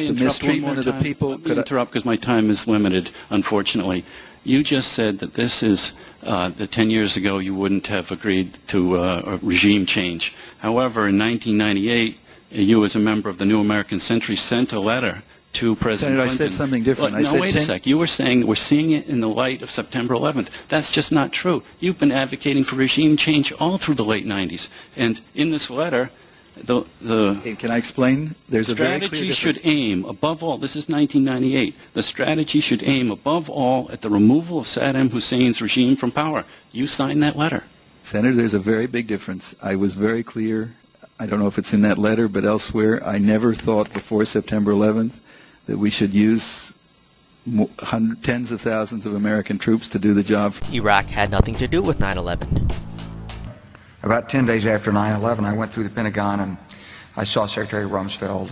the mistreatment of the people. Let me interrupt because my time is limited, unfortunately. You just said that this is that 10 years ago you wouldn't have agreed to a regime change. However, in 1998, you as a member of the New American Century sent a letter to President Senator, Clinton. I said something different. No, wait a sec. You were saying that we're seeing it in the light of September 11th. That's just not true. You've been advocating for regime change all through the late 90s. And in this letter, Can I explain? There's a very clear strategy difference. should aim, above all, this is 1998, the strategy should aim, above all, at the removal of Saddam Hussein's regime from power. You signed that letter. Senator, there's a very big difference. I was very clear. I don't know if it's in that letter, but elsewhere, I never thought before September 11th that we should use tens of thousands of American troops to do the job. Iraq had nothing to do with 9/11. About 10 days after 9/11, I went through the Pentagon and I saw Secretary Rumsfeld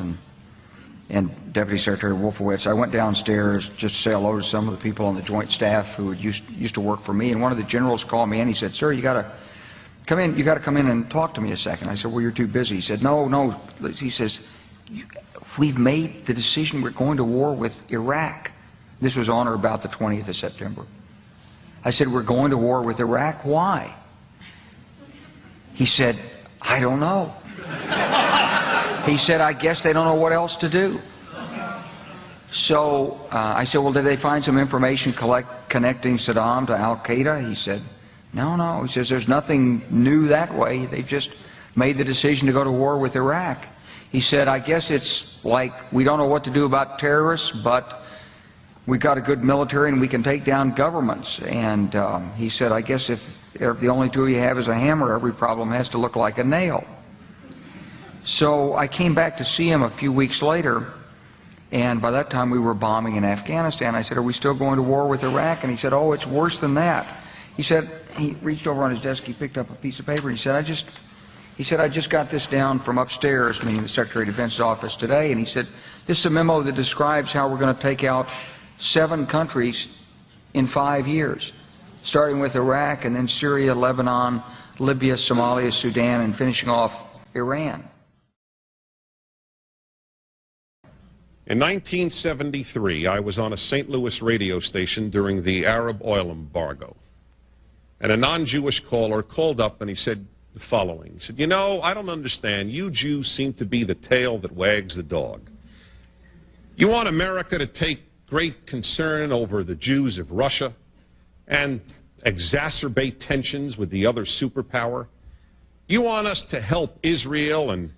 and Deputy Secretary Wolfowitz. I went downstairs just to say hello to some of the people on the Joint Staff who used to work for me. And one of the generals called me in. He said, "Sir, you got to come in. You got to come in and talk to me a second." I said, "Well, you're too busy." He said, "No." He says, "We've made the decision. We're going to war with Iraq." This was on or about the 20th of September. I said, "We're going to war with Iraq. Why?" He said, "I don't know." He said, "I guess they don't know what else to do." So I said, "Well, did they find some information connecting Saddam to Al-Qaeda?" He said, No. He says, "There's nothing new that way. They've just made the decision to go to war with Iraq." He said, "I guess it's like we don't know what to do about terrorists, but we've got a good military and we can take down governments." And he said, "I guess if the only tool you have is a hammer, every problem has to look like a nail." So I came back to see him a few weeks later, and by that time we were bombing in Afghanistan. I said, "Are we still going to war with Iraq?" And he said, "Oh, it's worse than that." He said, he reached over on his desk, he picked up a piece of paper, and he said, I just got this down from upstairs," meaning the Secretary of Defense's office today, and he said, "This is a memo that describes how we're going to take out 7 countries in 5 years, starting with Iraq and then Syria, Lebanon, Libya, Somalia, Sudan, and finishing off Iran." In 1973, I was on a St. Louis radio station during the Arab oil embargo. And a non-Jewish caller called up and he said the following. He said, "You know, I don't understand. You Jews seem to be the tail that wags the dog. You want America to take great concern over the Jews of Russia and exacerbate tensions with the other superpower. You want us to help Israel and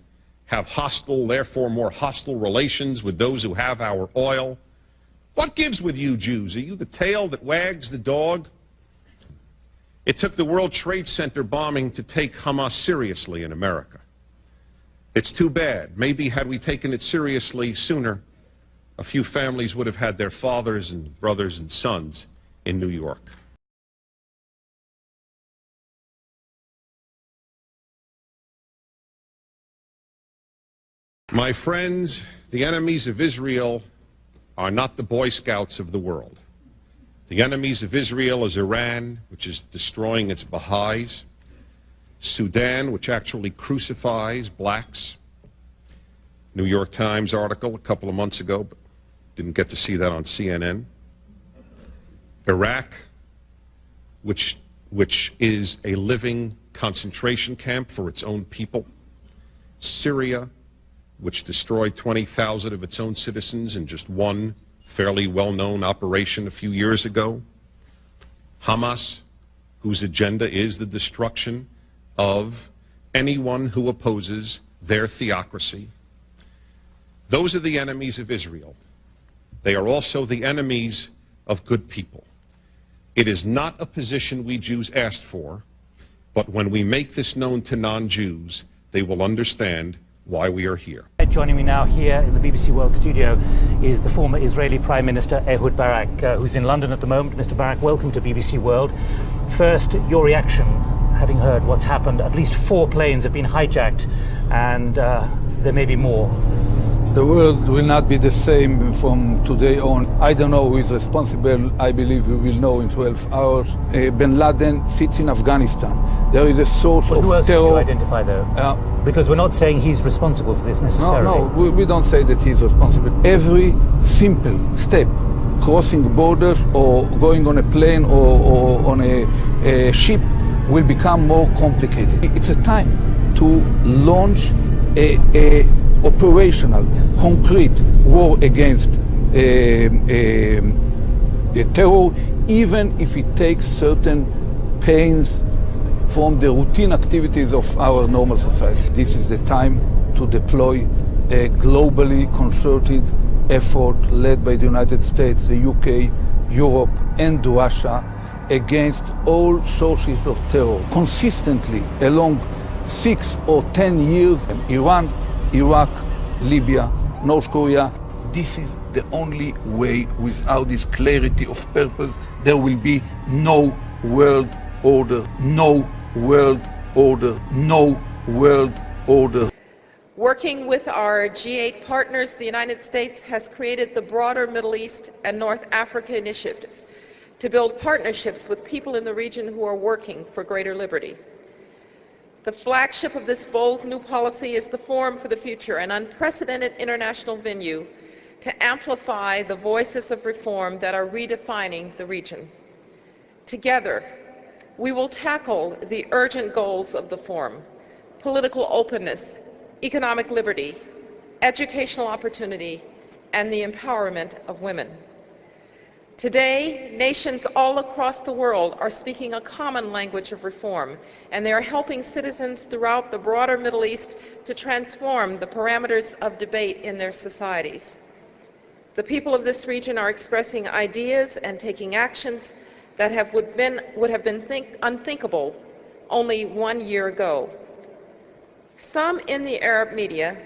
have hostile, therefore more hostile relations with those who have our oil. What gives with you Jews? Are you the tail that wags the dog?" It took the World Trade Center bombing to take Hamas seriously in America. It's too bad. Maybe had we taken it seriously sooner, a few families would have had their fathers and brothers and sons in New York. My friends, the enemies of Israel are not the Boy Scouts of the world. The enemies of Israel is Iran, which is destroying its Baha'is, Sudan, which actually crucifies blacks. New York Times article a couple of months ago, but didn't get to see that on CNN. Iraq, which is a living concentration camp for its own people. Syria, which destroyed 20,000 of its own citizens in just one fairly well-known operation a few years ago. Hamas, whose agenda is the destruction of anyone who opposes their theocracy. Those are the enemies of Israel. They are also the enemies of good people. It is not a position we Jews asked for, but when we make this known to non-Jews, they will understand why we are here. Joining me now here in the BBC World studio is the former Israeli Prime Minister Ehud Barak, who's in London at the moment. Mr. Barak, welcome to BBC World. First, your reaction, having heard what's happened. At least 4 planes have been hijacked, and there may be more. The world will not be the same from today on. I don't know who is responsible. I believe we will know in 12 hours. Bin Laden sits in Afghanistan. There is a source of who else terror. can you identify, though? Because we're not saying he's responsible for this necessarily. No, we don't say that he's responsible. Every simple step, crossing borders or going on a plane or on a ship, will become more complicated. It's a time to launch a operational, concrete war against terror, even if it takes certain pains from the routine activities of our normal society. This is the time to deploy a globally concerted effort led by the United States, the UK, Europe, and Russia against all sources of terror consistently along 6 or 10 years. Iran, Iraq, Libya, North Korea. This is the only way. Without this clarity of purpose, there will be no world order, no world order, no world order. Working with our G8 partners, the United States has created the broader Middle East and North Africa Initiative to build partnerships with people in the region who are working for greater liberty. The flagship of this bold new policy is the Forum for the Future, an unprecedented international venue to amplify the voices of reform that are redefining the region. Together, we will tackle the urgent goals of the Forum: political openness, economic liberty, educational opportunity, and the empowerment of women. Today, nations all across the world are speaking a common language of reform, and they are helping citizens throughout the broader Middle East to transform the parameters of debate in their societies. The people of this region are expressing ideas and taking actions that would have been unthinkable only 1 year ago. Some in the Arab media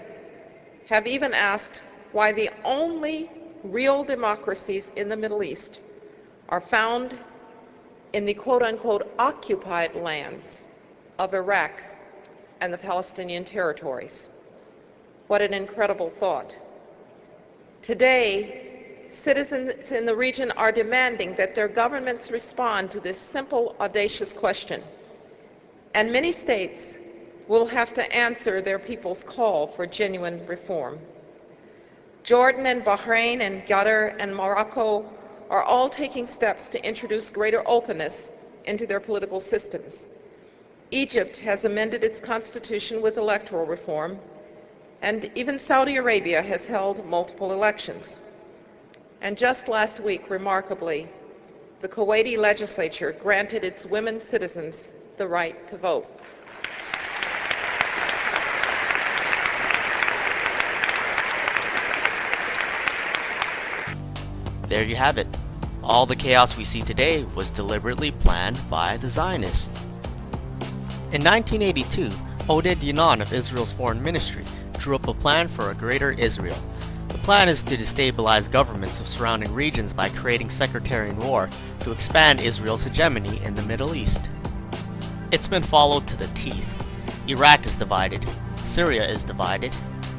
have even asked why the only real democracies in the Middle East are found in the quote-unquote occupied lands of Iraq and the Palestinian territories. What an incredible thought. Today, citizens in the region are demanding that their governments respond to this simple, audacious question. And many states will have to answer their people's call for genuine reform. Jordan and Bahrain and Qatar and Morocco are all taking steps to introduce greater openness into their political systems. Egypt has amended its constitution with electoral reform, and even Saudi Arabia has held multiple elections. And just last week, remarkably, the Kuwaiti legislature granted its women citizens the right to vote. There you have it. All the chaos we see today was deliberately planned by the Zionists. In 1982, Oded Yinon of Israel's foreign ministry drew up a plan for a greater Israel. The plan is to destabilize governments of surrounding regions by creating sectarian war to expand Israel's hegemony in the Middle East. It's been followed to the teeth. Iraq is divided, Syria is divided,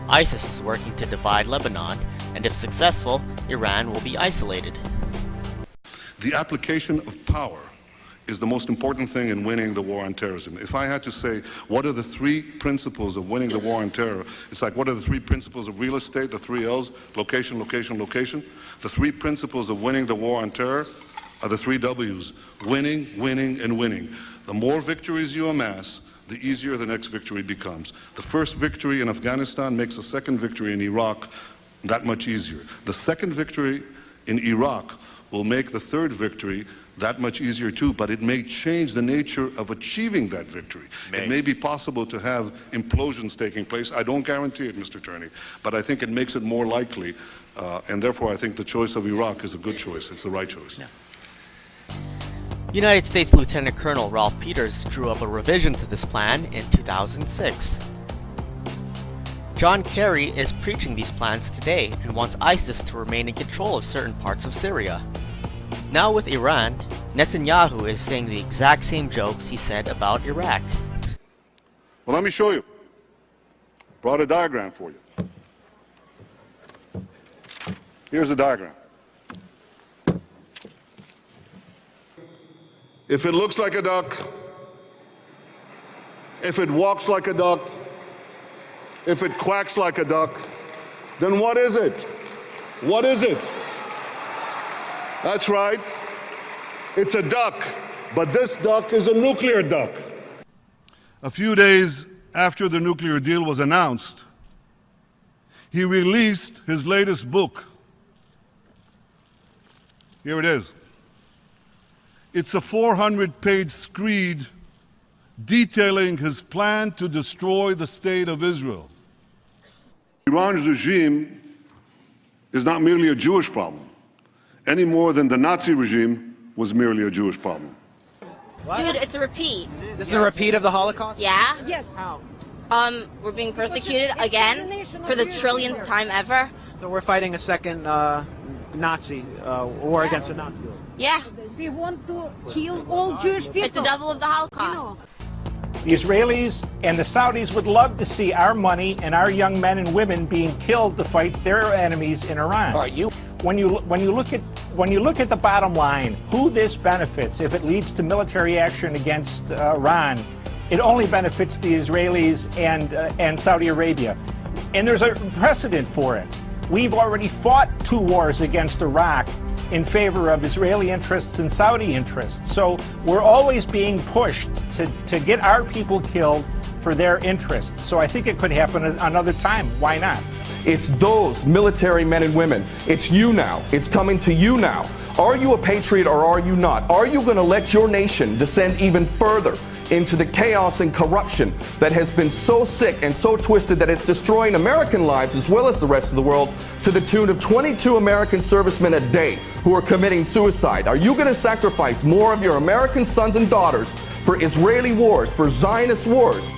ISIS is working to divide Lebanon, and if successful, Iran will be isolated. The application of power is the most important thing in winning the war on terrorism. If I had to say, what are the 3 principles of winning the war on terror? It's like, what are the 3 principles of real estate, the 3 L's, location, location, location? The 3 principles of winning the war on terror are the 3 W's, winning, winning, and winning. The more victories you amass, the easier the next victory becomes. The first victory in Afghanistan makes the second victory in Iraq that much easier. The second victory in Iraq will make the third victory that much easier too, but it may change the nature of achieving that victory. It may be possible to have implosions taking place. I don't guarantee it, Mr. Turney, but I think it makes it more likely, and therefore I think the choice of Iraq is a good choice. It's the right choice. Yeah. United States Lieutenant Colonel Ralph Peters drew up a revision to this plan in 2006. John Kerry is preaching these plans today and wants ISIS to remain in control of certain parts of Syria. Now with Iran, Netanyahu is saying the exact same jokes he said about Iraq. Well, let me show you. Brought a diagram for you. Here's the diagram. If it looks like a duck, if it walks like a duck, if it quacks like a duck, then what is it? What is it? That's right. It's a duck, but this duck is a nuclear duck. A few days after the nuclear deal was announced, he released his latest book. Here it is. It's a 400-page screed detailing his plan to destroy the state of Israel. Iran's regime is not merely a Jewish problem, any more than the Nazi regime was merely a Jewish problem. Dude, it's a repeat. This is a repeat of the Holocaust? Yeah? Yes. How? We're being persecuted again for the trillionth time ever. So we're fighting a second Nazi war against the Nazis. Yeah. We want to kill all Jewish people. It's a double of the Holocaust. The Israelis and the Saudis would love to see our money and our young men and women being killed to fight their enemies in Iran. Are you? When you look at the bottom line, who this benefits if it leads to military action against Iran, it only benefits the Israelis and Saudi Arabia. And there's a precedent for it. We've already fought 2 wars against Iraq in favor of Israeli interests and Saudi interests. So we're always being pushed to get our people killed for their interests. So I think it could happen another time. Why not? It's those military men and women. It's you now. It's coming to you now. Are you a patriot or are you not? Are you going to let your nation descend even further into the chaos and corruption that has been so sick and so twisted that it's destroying American lives as well as the rest of the world, to the tune of 22 American servicemen a day who are committing suicide? Are you going to sacrifice more of your American sons and daughters for Israeli wars, for Zionist wars?